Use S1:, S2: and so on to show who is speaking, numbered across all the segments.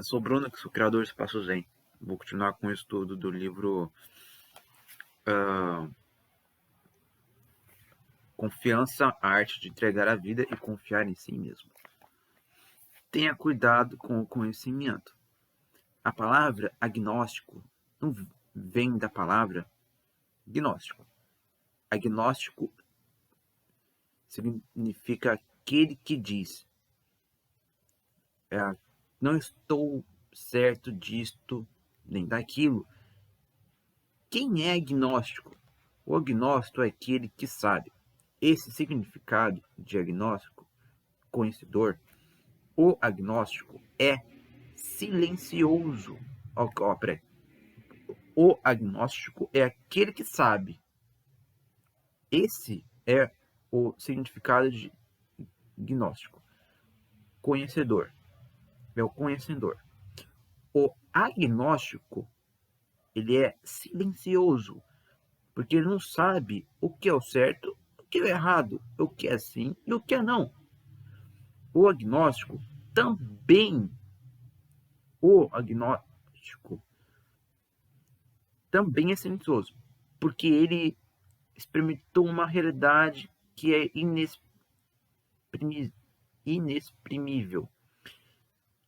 S1: Sou Bruno, que sou criador do Espaço Zen. Vou continuar com o estudo do livro Confiança, a arte de entregar a vida e confiar em si mesmo. Tenha cuidado com o conhecimento. A palavra agnóstico não vem da palavra gnóstico. Agnóstico significa aquele que diz: não estou certo disto nem daquilo. Quem é agnóstico? O agnóstico é aquele que sabe. Esse significado de agnóstico, conhecedor, o agnóstico é silencioso. Peraí. O agnóstico é aquele que sabe. Esse é o significado de gnóstico. Conhecedor. É o conhecedor. O agnóstico, ele é silencioso, porque ele não sabe o que é o certo, o que é o errado, o que é sim e o que é não. O agnóstico também é silencioso, porque ele experimentou uma realidade que é inexprimível.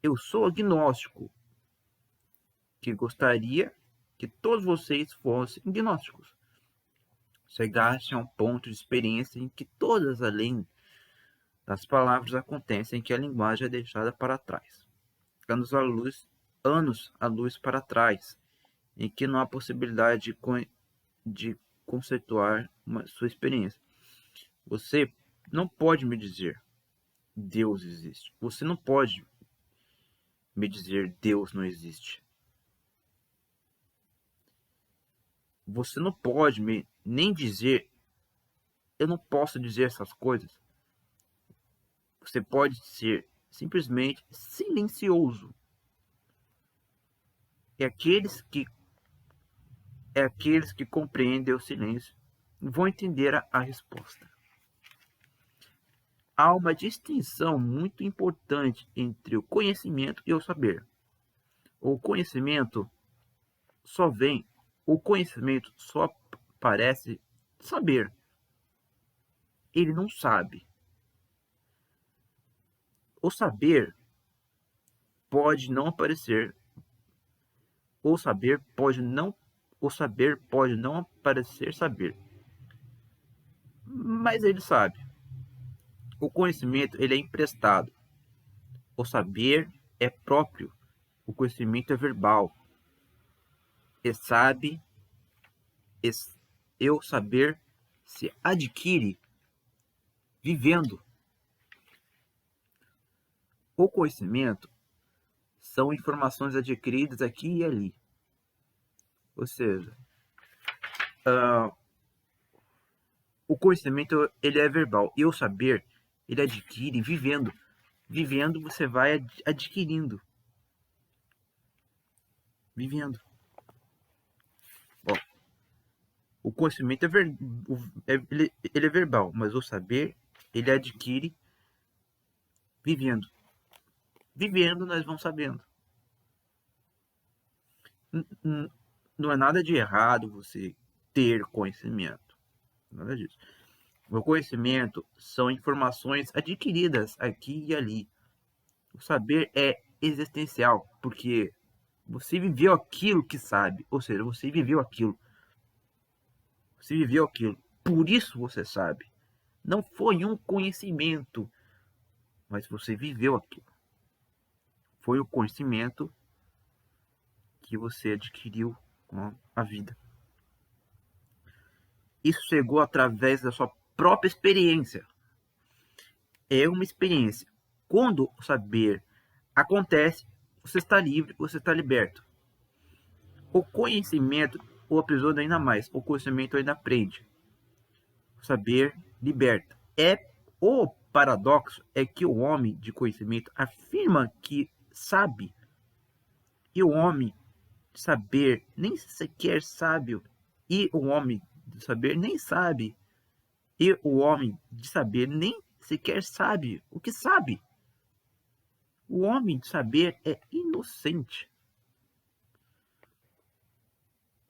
S1: Eu sou agnóstico, que gostaria que todos vocês fossem gnósticos. Chegassem a um ponto de experiência em que todas além das palavras acontecem, que a linguagem é deixada para trás. Anos à luz para trás, em que não há possibilidade de conceituar sua experiência. Você não pode me dizer Deus existe. Você não pode me dizer Deus não existe. Você não pode nem dizer eu não posso dizer essas coisas. Você pode ser simplesmente silencioso. É aqueles que compreendem o silêncio vão entender a resposta. Há uma distinção muito importante entre o conhecimento e o saber. O conhecimento só parece saber. Ele não sabe. O saber pode não aparecer. O saber pode não parecer saber. Mas ele sabe. O conhecimento ele é emprestado. O saber é próprio. O conhecimento é verbal. O saber se adquire vivendo. O conhecimento são informações adquiridas aqui e ali. Ou seja, o conhecimento ele é verbal e o saber ele adquire vivendo. Vivendo você vai adquirindo. Vivendo. Bom, o conhecimento ele é verbal, mas o saber ele adquire vivendo. Vivendo nós vamos sabendo. Não é nada de errado você ter conhecimento. Nada disso. O conhecimento são informações adquiridas aqui e ali. O saber é existencial, porque você viveu aquilo que sabe. Ou seja, você viveu aquilo. Você viveu aquilo. Por isso você sabe. Não foi um conhecimento, mas você viveu aquilo. Foi o conhecimento que você adquiriu com a vida. Isso chegou através da sua própria experiência. É uma experiência. Quando o saber acontece, você está livre, você está liberto. O conhecimento, o aprendizado ainda mais. O conhecimento ainda aprende. O saber liberta. O paradoxo é que o homem de conhecimento afirma que sabe. E o homem de saber nem sequer sabe. E o homem de saber nem sabe. E o homem de saber nem sequer sabe o que sabe. O homem de saber é inocente.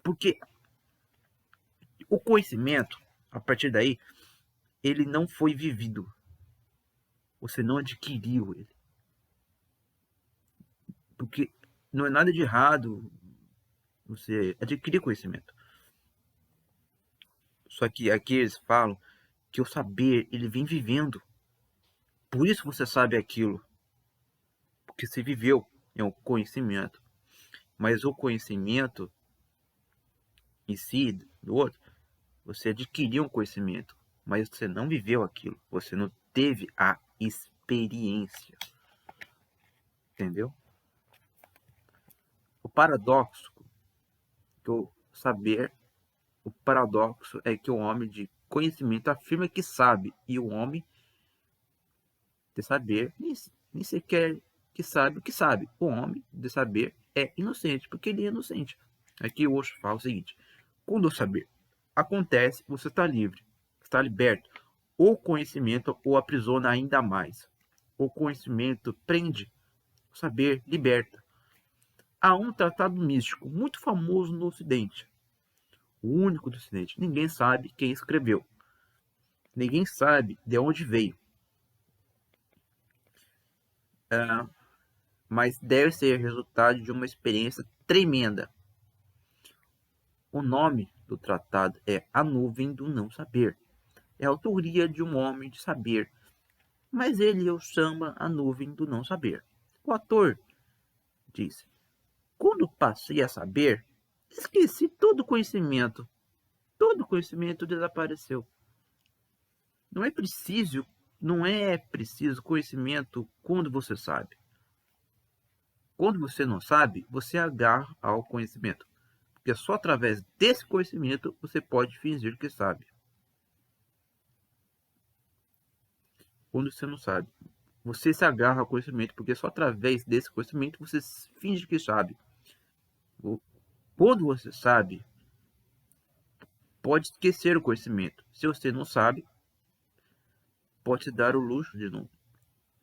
S1: Porque o conhecimento, a partir daí, ele não foi vivido. Você não adquiriu ele. Porque não é nada de errado você adquirir conhecimento. Só que aqui eles falam que o saber, ele vem vivendo. Por isso você sabe aquilo. Porque você viveu, é um conhecimento. Mas o conhecimento em si, do outro, você adquiriu um conhecimento, mas você não viveu aquilo. Você não teve a experiência. Entendeu? O paradoxo do saber, o paradoxo é que o homem de conhecimento afirma que sabe, e o homem de saber nem sequer que sabe o que sabe. O homem de saber é inocente, porque ele é inocente. Aqui o Osho fala o seguinte: quando o saber acontece, você está livre, está liberto. O conhecimento o aprisiona ainda mais. O conhecimento prende, o saber liberta. Há um tratado místico muito famoso no Ocidente, o único do Ocidente. Ninguém sabe quem escreveu. Ninguém sabe de onde veio. Mas deve ser resultado de uma experiência tremenda. O nome do tratado é A Nuvem do Não Saber. É a autoria de um homem de saber, mas ele o chama A Nuvem do Não Saber. O autor diz: quando passei a saber, esqueci todo conhecimento. Todo conhecimento desapareceu. Não é preciso conhecimento quando você sabe. Quando você não sabe, você agarra ao conhecimento. Porque só através desse conhecimento você pode fingir que sabe. Quando você não sabe, você se agarra ao conhecimento, porque só através desse conhecimento você finge que sabe. Quando você sabe, pode esquecer o conhecimento. Se você não sabe, pode se dar o luxo de não.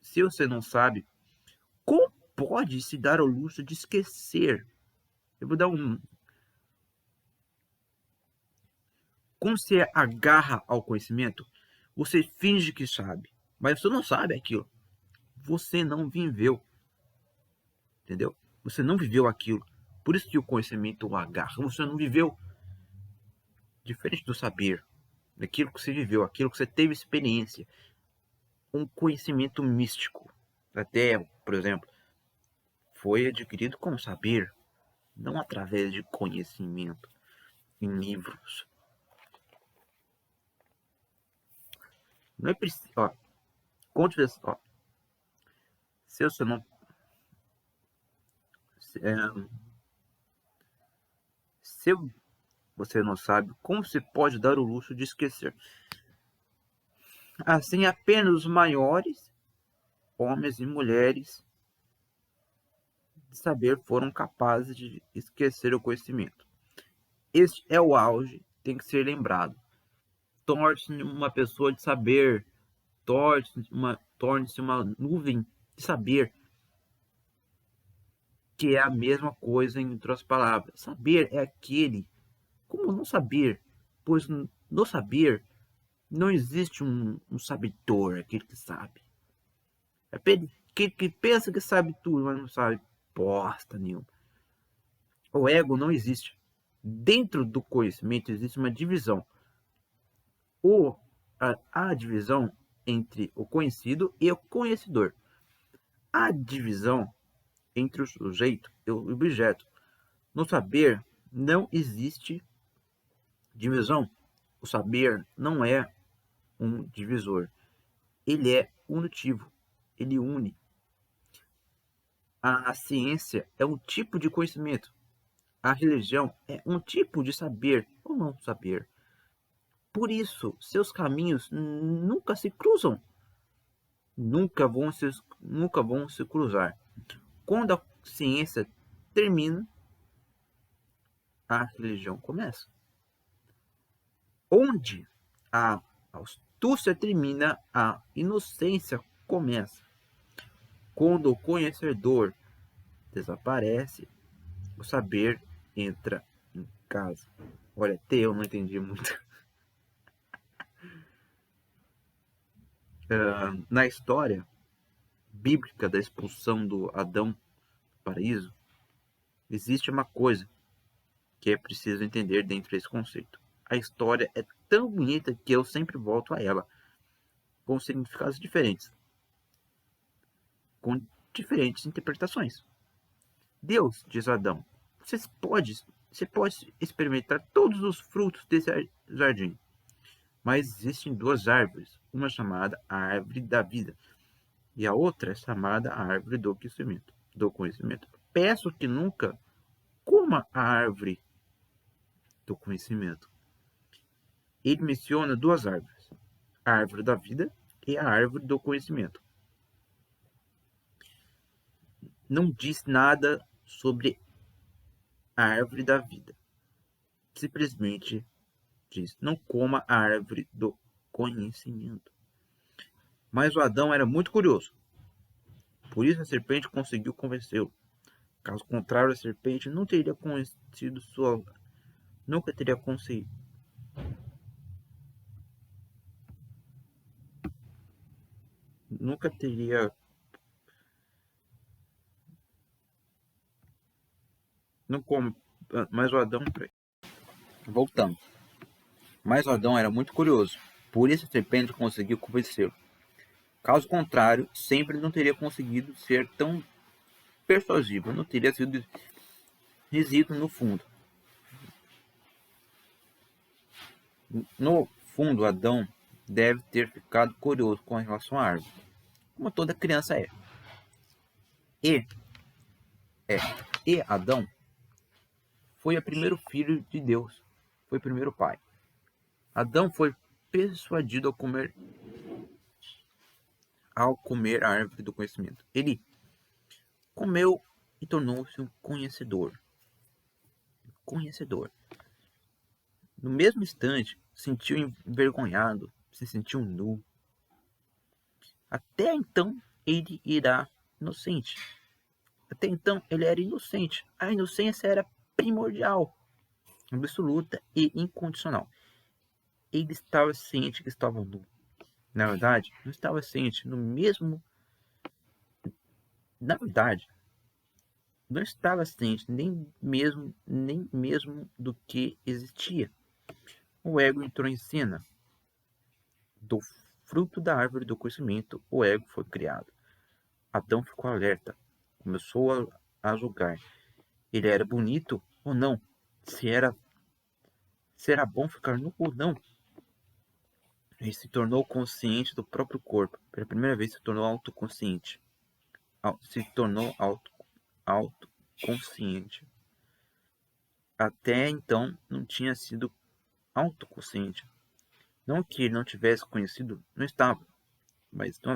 S1: Se você não sabe, como pode se dar o luxo de esquecer? Eu vou dar um. Quando você agarra ao conhecimento, você finge que sabe, mas você não sabe aquilo. Você não viveu, entendeu? Você não viveu aquilo. Por isso que o conhecimento o agarra. Você não viveu. Diferente do saber, daquilo que você viveu, aquilo que você teve experiência, um conhecimento místico. Até, por exemplo, foi adquirido com saber, não através de conhecimento em livros. Não é preciso, ó, ó, se você não se você não sabe, como você pode dar o luxo de esquecer? Assim, apenas os maiores homens e mulheres de saber foram capazes de esquecer o conhecimento. Este é o auge, tem que ser lembrado. Torne-se uma pessoa de saber, torne-se uma nuvem de saber, que é a mesma coisa em outras palavras. Saber é aquele, como não saber, pois no saber não existe um sabedor, aquele que sabe. É aquele que pensa que sabe tudo, mas não sabe bosta nenhuma. O ego não existe. Dentro do conhecimento existe uma divisão. A divisão entre o conhecido e o conhecedor. A divisão entre o sujeito e o objeto. No saber não existe divisão. O saber não é um divisor. Ele é unitivo. Ele une. A ciência é um tipo de conhecimento. A religião é um tipo de saber ou não saber. Por isso, seus caminhos nunca se cruzam. Nunca vão se cruzar. Quando a ciência termina, a religião começa. Onde a astúcia termina, a inocência começa. Quando o conhecedor desaparece, o saber entra em casa. Olha, até eu não entendi muito. Na história bíblica da expulsão do Adão do paraíso, existe uma coisa que é preciso entender dentro desse conceito. A história é tão bonita que eu sempre volto a ela, com significados diferentes, com diferentes interpretações. Deus diz a Adão: você pode experimentar todos os frutos desse jardim, mas existem duas árvores, uma chamada a árvore da vida e a outra é chamada a árvore do conhecimento. Peço que nunca coma a árvore do conhecimento. Ele menciona duas árvores, a árvore da vida e a árvore do conhecimento. Não diz nada sobre a árvore da vida. Simplesmente diz: não coma a árvore do conhecimento. Mas o Adão era muito curioso. Por isso a serpente conseguiu convencê-lo. Caso contrário, a serpente não teria conhecido sua... Nunca teria conseguido. Nunca teria... Não como... Mas o Adão... Voltando. Mas o Adão era muito curioso. Por isso a serpente conseguiu convencê-lo. Caso contrário, sempre não teria conseguido ser tão persuasivo. Não teria sido resíduo no fundo. No fundo, Adão deve ter ficado curioso com relação à árvore, como toda criança é. E Adão foi o primeiro filho de Deus, foi o primeiro pai. Adão foi persuadido ao comer a árvore do conhecimento. Ele comeu e tornou-se um conhecedor. No mesmo instante, sentiu envergonhado, se sentiu nu. Até então, ele era inocente. Até então, ele era inocente. A inocência era primordial, absoluta e incondicional. Ele estava ciente que estava nu. Na verdade, não estava ciente no mesmo... Na verdade, não estava ciente nem mesmo do que existia. O ego entrou em cena. Do fruto da árvore do conhecimento, o ego foi criado. Adão ficou alerta. Começou a julgar. Ele era bonito ou não? Se era bom ficar nu ou não? Ele se tornou consciente do próprio corpo. Pela primeira vez se tornou autoconsciente. Autoconsciente. Até então não tinha sido autoconsciente. Não que ele não tivesse conhecido, não estava. Mas não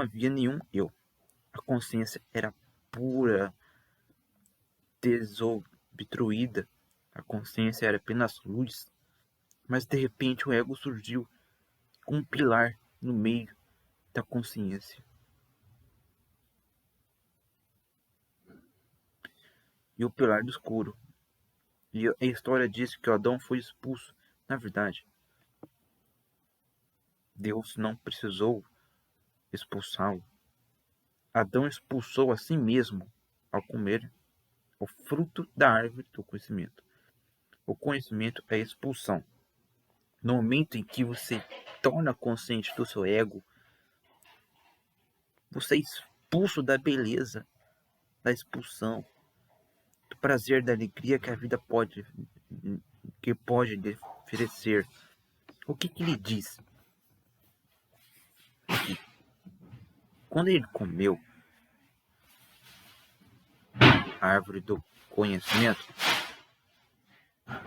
S1: havia nenhum eu. A consciência era pura, desobstruída. A consciência era apenas luz. Mas de repente o ego surgiu com um pilar no meio da consciência. E o pilar do escuro. E a história diz que Adão foi expulso. Na verdade, Deus não precisou expulsá-lo. Adão expulsou a si mesmo ao comer o fruto da árvore do conhecimento. O conhecimento é a expulsão. No momento em que você torna consciente do seu ego, você é expulso da beleza, da expulsão, do prazer, da alegria que a vida pode lhe oferecer. O que ele diz? Quando ele comeu a árvore do conhecimento,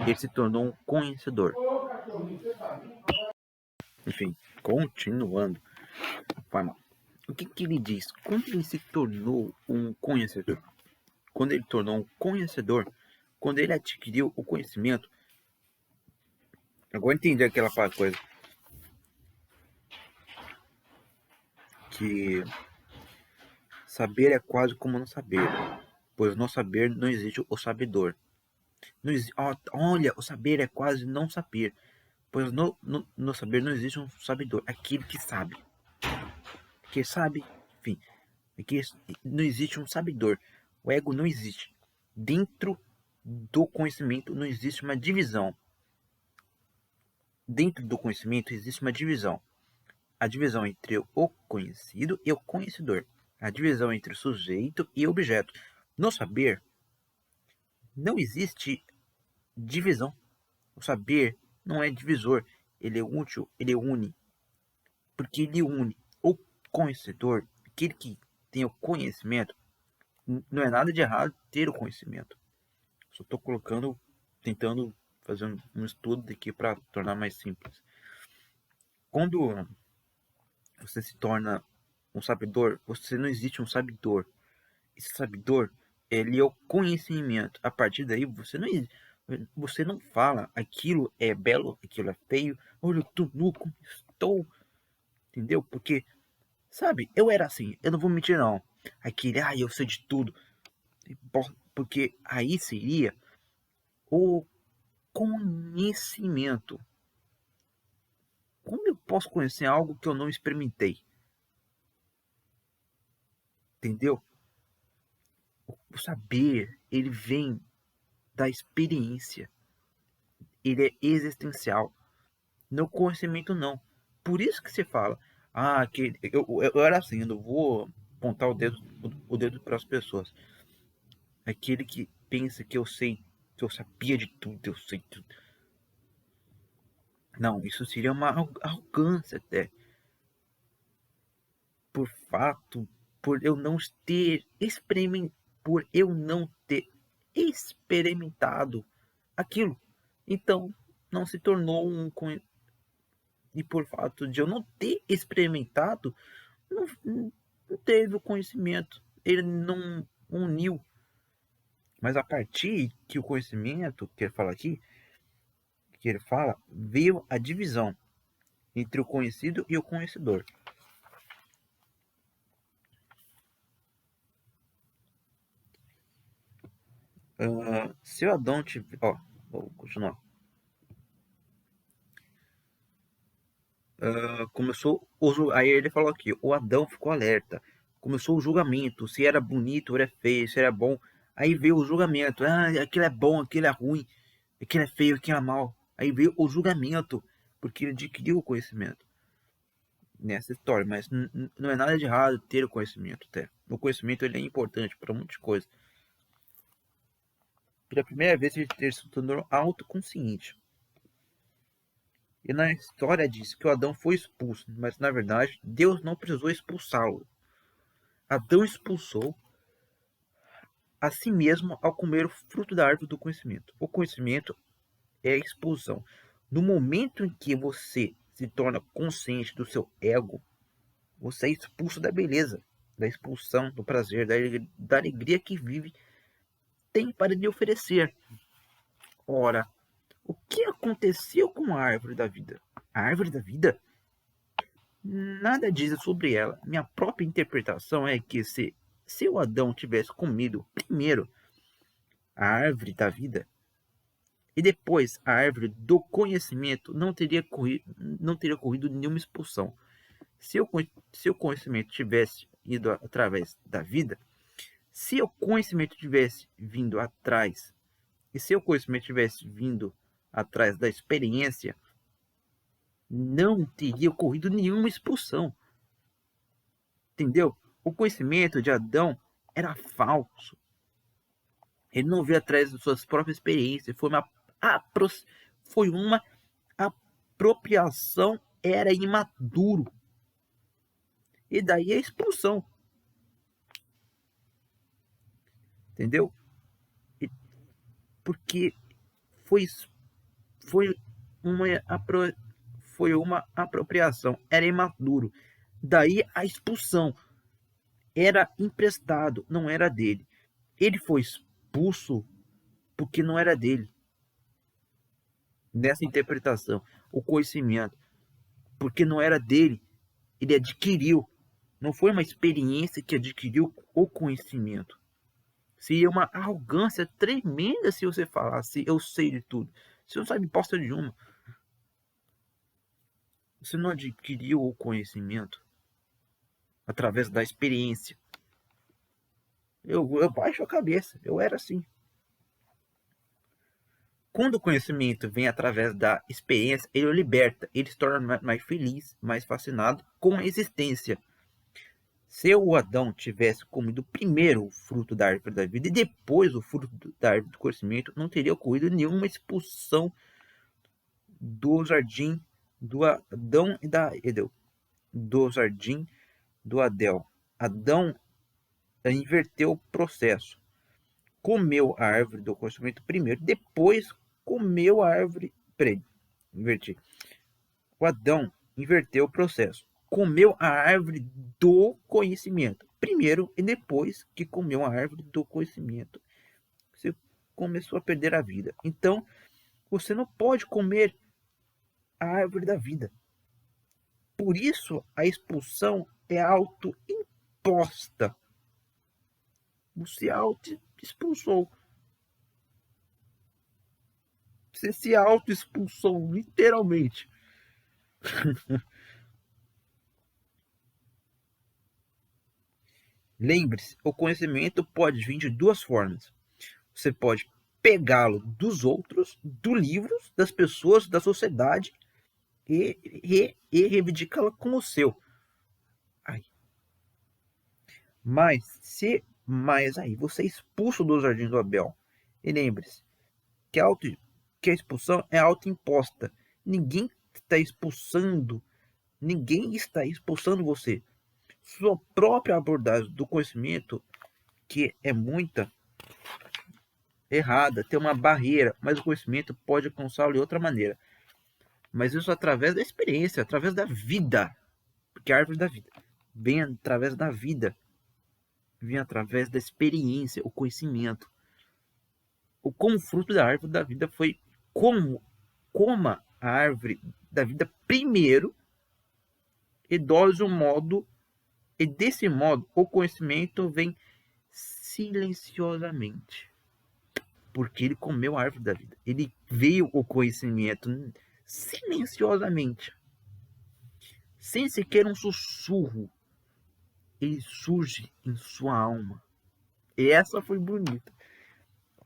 S1: ele se tornou um conhecedor. Enfim, continuando. O que ele diz? Quando ele se tornou um conhecedor? Quando ele tornou um conhecedor, quando ele adquiriu o conhecimento, agora entendi aquela coisa que Saber é quase como não saber, pois no saber não existe o sabedor. Não existe, olha, o saber é quase não saber, pois no saber não existe um sabedor, aquele que sabe. Que sabe, enfim, que não existe um sabedor. O ego não existe. Dentro do conhecimento não existe uma divisão. Dentro do conhecimento existe uma divisão. A divisão entre o conhecido e o conhecedor. A divisão entre sujeito e objeto. No saber, não existe divisão. O saber não é divisor. Ele é útil, ele une. Porque ele une o conhecedor, aquele que tem o conhecimento. Não é nada de errado ter o conhecimento. Só estou colocando, tentando fazer um estudo aqui para tornar mais simples. Quando você se torna um sabedor, você não existe um sabedor. Esse sabedor, ele é o conhecimento. A partir daí, você não fala aquilo é belo, aquilo é feio. Olha, eu tô nu, como estou. Entendeu? Porque, sabe, eu era assim, eu não vou mentir não. Aquele, eu sei de tudo. Porque aí seria o conhecimento. Como eu posso conhecer algo que eu não experimentei? Entendeu? O saber, ele vem da experiência. Ele é existencial. No conhecimento, não. Por isso que você fala, que eu era assim, eu não vou apontar o dedo para as pessoas. Aquele que pensa que eu sei, que eu sabia de tudo, eu sei tudo. Não, isso seria uma arrogância até. Por fato, por eu não ter por eu não ter experimentado aquilo. Então, não se tornou e por fato de eu não ter experimentado, não teve o conhecimento. Ele não uniu. Mas a partir que o conhecimento, que ele fala aqui, que ele fala, veio a divisão entre o conhecido e o conhecedor. Se o Adão tiver. Vou continuar. Começou aí ele falou aqui, o Adão ficou alerta. Começou o julgamento, se era bonito ou era feio, se era bom. Aí veio o julgamento, aquilo é bom, aquilo é ruim, aquilo é feio, aquilo é mal. Aí veio o julgamento, porque ele adquiriu o conhecimento nessa história, mas não é nada de errado ter o conhecimento até. O conhecimento ele é importante para muitas coisas. Pela primeira vez ele se tornou autoconsciente. E na história diz que o Adão foi expulso, mas na verdade Deus não precisou expulsá-lo. Adão expulsou a si mesmo ao comer o fruto da árvore do conhecimento. O conhecimento é a expulsão. No momento em que você se torna consciente do seu ego, você é expulso da beleza, da expulsão, do prazer, da alegria que vive tem para lhe oferecer. Ora, o que aconteceu com a árvore da vida? A árvore da vida? Nada diz sobre ela. Minha própria interpretação é que se o Adão tivesse comido primeiro a árvore da vida e depois a árvore do conhecimento, não teria ocorrido nenhuma expulsão. Se o conhecimento tivesse ido através da vida, se o conhecimento tivesse vindo atrás, e se o conhecimento tivesse vindo atrás da experiência, não teria ocorrido nenhuma expulsão. Entendeu? O conhecimento de Adão era falso. Ele não veio atrás das suas próprias experiências. Foi uma apropriação. Era imaturo. E daí a expulsão. Entendeu? Porque foi uma, foi uma apropriação. Era imaturo. Daí a expulsão. Era emprestado, não era dele. Ele foi expulso porque não era dele. Nessa interpretação, o conhecimento, porque não era dele, ele adquiriu. Não foi uma experiência que adquiriu o conhecimento. Seria uma arrogância tremenda se você falasse, eu sei de tudo. Você não sabe bosta de uma. Você não adquiriu o conhecimento através da experiência. Eu baixo a cabeça. Eu era assim. Quando o conhecimento vem através da experiência, ele o liberta. Ele se torna mais feliz, mais fascinado com a existência. Se o Adão tivesse comido primeiro o fruto da árvore da vida e depois o fruto da árvore do conhecimento, não teria ocorrido nenhuma expulsão do jardim do Adão e da Edel. Do jardim do Adel. Adão inverteu o processo. Comeu a árvore do conhecimento primeiro, depois comeu a árvore. Peraí, inverti. O Adão inverteu o processo. Comeu a árvore do conhecimento primeiro e depois que comeu a árvore do conhecimento, você começou a perder a vida. Então, você não pode comer a árvore da vida. Por isso, a expulsão é autoimposta. Você auto-expulsou. Você se auto-expulsou, literalmente. Lembre-se, o conhecimento pode vir de duas formas. Você pode pegá-lo dos outros, do livro, das pessoas, da sociedade e reivindicá-lo como seu. Ai. Mas aí você é expulso do jardim do Abel. E lembre-se que que a expulsão é autoimposta. Ninguém está expulsando você. Sua própria abordagem do conhecimento, que é muita errada, tem uma barreira, mas o conhecimento pode alcançá-lo de outra maneira. Mas isso através da experiência, através da vida. Porque a árvore da vida vem através da vida, vem através da experiência, o conhecimento. Como fruto da árvore da vida foi coma a árvore da vida primeiro e dose o modo, e desse modo o conhecimento vem silenciosamente. Porque ele comeu a árvore da vida. Ele veio o conhecimento silenciosamente. Sem sequer um sussurro. Ele surge em sua alma. E essa foi bonita.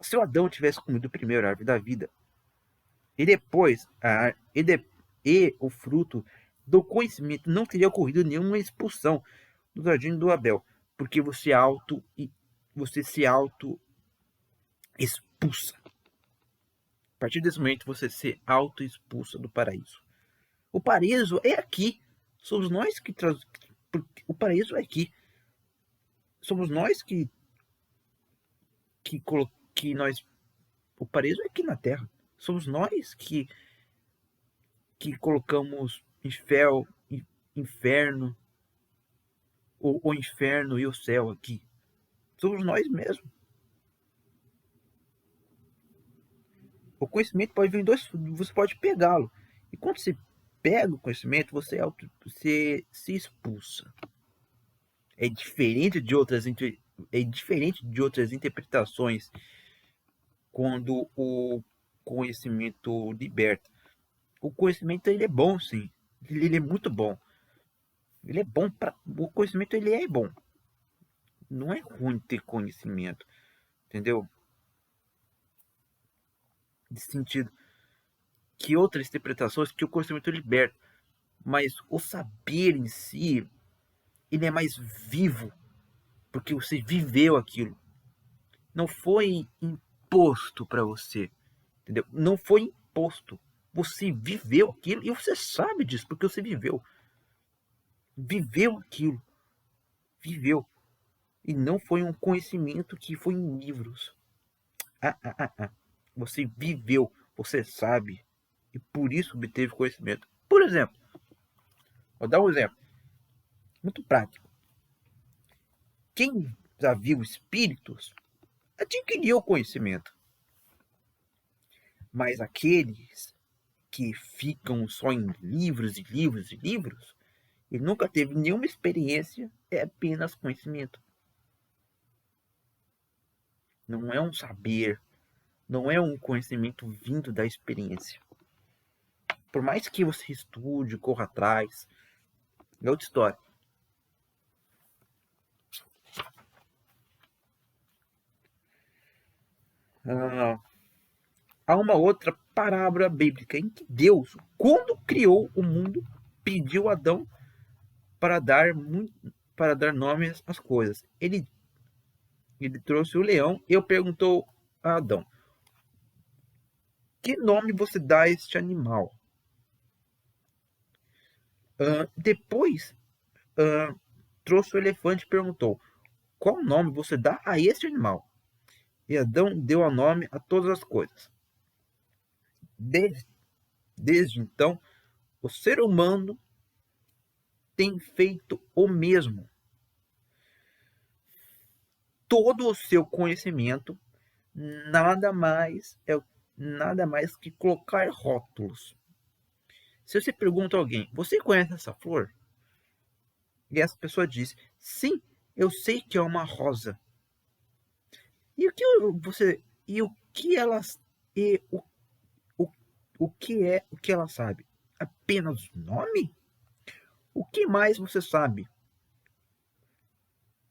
S1: Se o Adão tivesse comido primeiro a árvore da vida, e depois o fruto do conhecimento, não teria ocorrido nenhuma expulsão do jardim do Abel, porque você se auto expulsa. A partir desse momento você se auto expulsa do paraíso. O paraíso é aqui. Somos nós que o paraíso é aqui. Somos nós que nós, o paraíso é aqui na Terra. Somos nós que colocamos inferno, o inferno e o céu aqui. Somos nós mesmos. O conhecimento pode vir você pode pegá-lo. E quando você pega o conhecimento, você se expulsa. É diferente de outras interpretações quando o conhecimento liberta. O conhecimento ele é bom, sim. Ele é muito bom. Ele é bom o conhecimento ele é bom. Não é ruim ter conhecimento, entendeu? De sentido que outras interpretações que o conhecimento liberta, mas o saber em si ele é mais vivo porque você viveu aquilo. Não foi imposto para você, entendeu? Não foi imposto. Você viveu aquilo e você sabe disso porque você viveu. Viveu aquilo. Viveu. E não foi um conhecimento que foi em livros. Você viveu, você sabe. E por isso obteve conhecimento. Por exemplo, vou dar um exemplo. Muito prático. Quem já viu espíritos adquiriu conhecimento. Mas aqueles que ficam só em livros e livros e livros, ele nunca teve nenhuma experiência é apenas conhecimento. Não é um saber, não é um conhecimento vindo da experiência. Por mais que você estude, corra atrás, é outra história. Há uma outra parábola bíblica em que Deus, quando criou o mundo, pediu a Adão para dar nomes às coisas. Ele trouxe o leão e perguntou a Adão: que nome você dá a este animal? Depois trouxe o elefante e perguntou: qual nome você dá a este animal? E Adão deu a nome a todas as coisas. Desde então, o ser humano tem feito o mesmo. Todo o seu conhecimento nada mais que colocar rótulos. Se você pergunta a alguém: você conhece essa flor? E essa pessoa diz: sim, eu sei que é uma rosa. E o que você e o que elas e o que ela sabe? Apenas o nome? O que mais você sabe?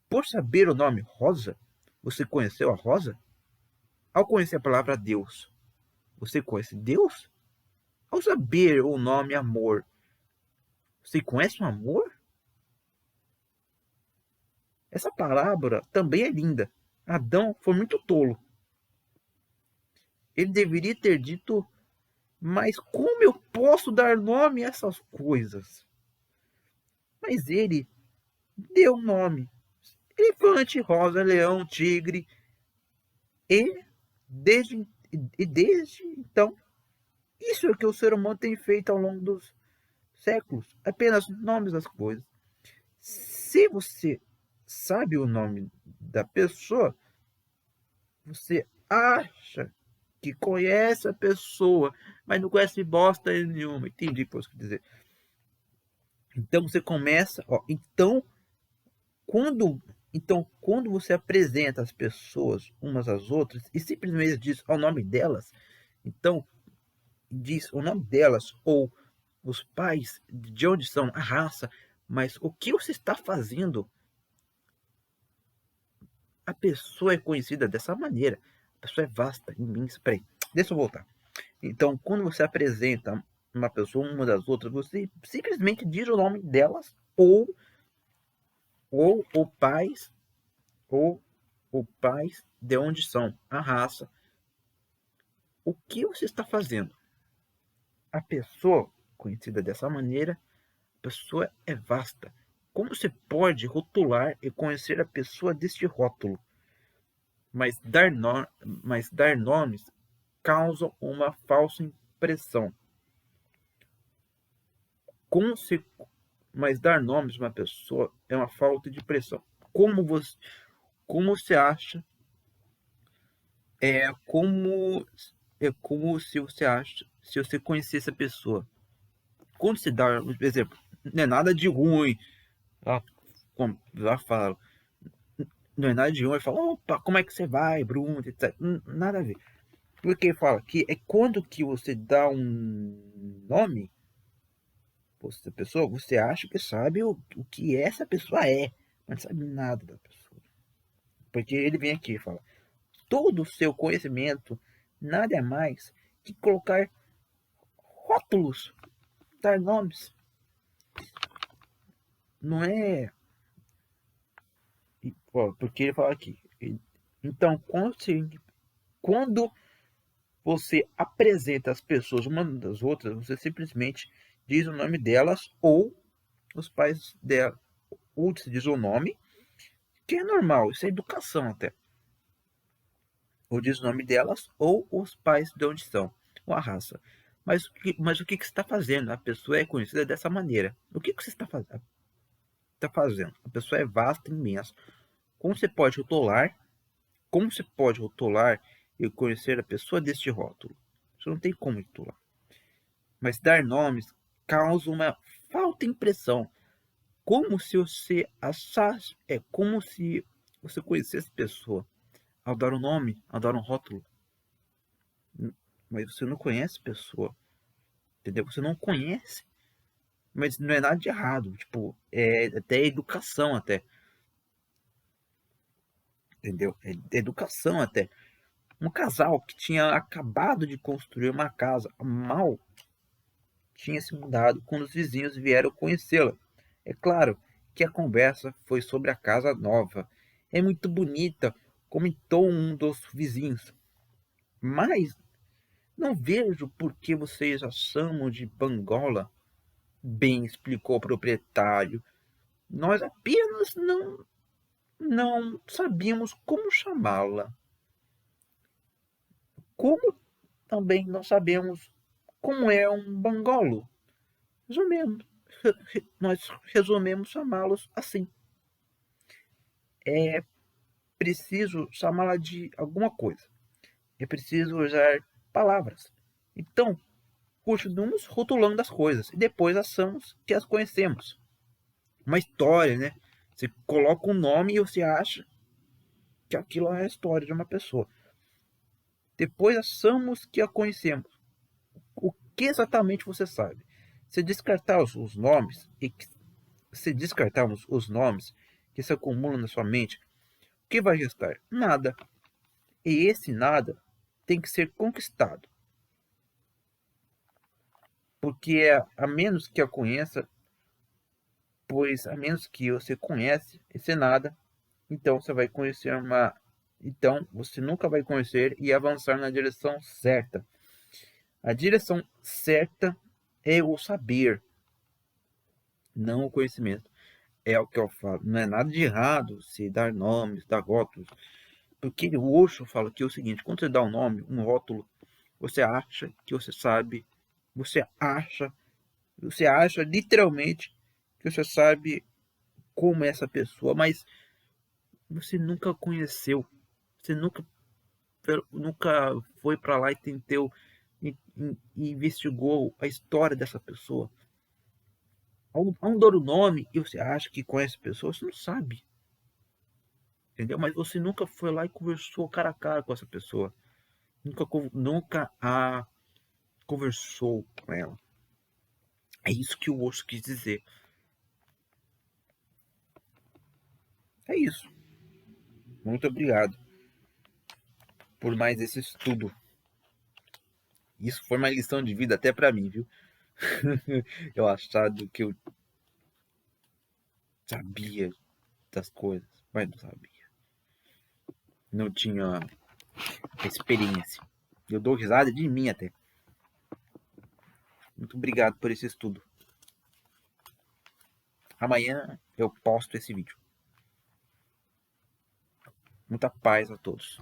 S1: Por saber o nome Rosa, você conheceu a Rosa? Ao conhecer a palavra Deus, você conhece Deus? Ao saber o nome Amor, você conhece o amor? Essa palavra também é linda. Adão foi muito tolo. Ele deveria ter dito: mas como eu posso dar nome a essas coisas? Mas ele deu nome: elefante, rosa, leão, tigre. E desde então, isso é o que o ser humano tem feito ao longo dos séculos. Apenas nomes das coisas. Se você sabe o nome da pessoa, você acha que conhece a pessoa, mas não conhece bosta nenhuma. Entendi o que eu quis dizer. Então você começa, quando quando você apresenta as pessoas umas às outras e simplesmente diz o nome delas, então diz o nome delas ou os pais, de onde são, a raça, mas o que você está fazendo? A pessoa é conhecida dessa maneira. A pessoa é vasta, imensa. Peraí, deixa eu voltar. Então, quando você apresenta uma pessoa uma das outras, você simplesmente diz o nome delas ou o pais ou o pais de onde são, a raça. O que você está fazendo? A pessoa conhecida dessa maneira, a pessoa é vasta. Como você pode rotular e conhecer a pessoa deste rótulo? Mas dar nomes causa uma falsa impressão. Se, mas dar nomes a uma pessoa é uma falta de impressão. Como você acha? É como se você acha, se você conhecesse a pessoa. Quando se dá, por exemplo, não é nada de ruim. Como já falo, não é nada de ruim. Fala: opa, como é que você vai, Bruno? Etc. Nada a ver. Porque fala que é quando que você dá um nome para essa pessoa, você acha que sabe o que essa pessoa é, mas não sabe nada da pessoa. Porque ele vem aqui e fala: todo o seu conhecimento nada é mais que colocar rótulos, dar nomes. Não é. Porque ele fala aqui. Então, quando você apresenta as pessoas uma das outras, você simplesmente diz o nome delas ou os pais dela. Ou se diz o nome, que é normal, isso é educação até. Ou diz o nome delas ou os pais de onde são, ou a raça. Mas o que você está fazendo? A pessoa é conhecida dessa maneira. O que você está fazendo? A pessoa é vasta, imensa. Como você pode rotular? Como você pode rotular e conhecer a pessoa deste rótulo? Você não tem como rotular. Mas dar nomes causa uma falta de impressão. como se você achasse, é como se você conhecesse a pessoa ao dar um nome, ao dar um rótulo, mas você não conhece a pessoa, entendeu? Você não conhece, mas não é nada de errado, tipo, é até educação até, entendeu? É educação até. Um casal que tinha acabado de construir uma casa, mal tinha se mudado quando os vizinhos vieram conhecê-la. É claro que a conversa foi sobre a casa nova. É muito bonita, comentou um dos vizinhos. Mas não vejo por que vocês a chamam de Bangola. Bem, explicou o proprietário. Nós apenas não sabíamos como chamá-la. Como também não sabemos como é um bangolo. Resumendo, nós resumimos chamá-los assim. É preciso chamá-la de alguma coisa. É preciso usar palavras. Então, continuamos rotulando as coisas e depois achamos que as conhecemos. Uma história, né? Você coloca um nome e você acha que aquilo é a história de uma pessoa. Depois achamos que a conhecemos. O que exatamente você sabe? Se descartarmos os nomes e se descartarmos os nomes que se acumulam na sua mente, o que vai restar? Nada. E esse nada tem que ser conquistado. Porque a menos que a conheça, pois a menos que você conhece esse nada, então você vai conhecer uma. Então você nunca vai conhecer e avançar na direção certa. A direção certa é o saber, não o conhecimento. É o que eu falo. Não é nada de errado se dar nomes, dar rótulos. Porque o Osho fala que é o seguinte: quando você dá um nome, um rótulo, você acha que você sabe, você acha literalmente que você sabe como é essa pessoa, mas você nunca conheceu, você nunca foi para lá e tentou e investigou a história dessa pessoa. Ao dar o nome e você acha que conhece a pessoa, você não sabe, entendeu? Mas você nunca foi lá e conversou cara a cara com essa pessoa, nunca a conversou com ela. É isso que o Osho quis dizer. É isso. Muito obrigado por mais esse estudo. Isso foi uma lição de vida até para mim, viu? Eu achava que eu sabia das coisas, mas não sabia. Não tinha experiência. Eu dou risada de mim até. Muito obrigado por esse estudo. Amanhã eu posto esse vídeo. Muita paz a todos.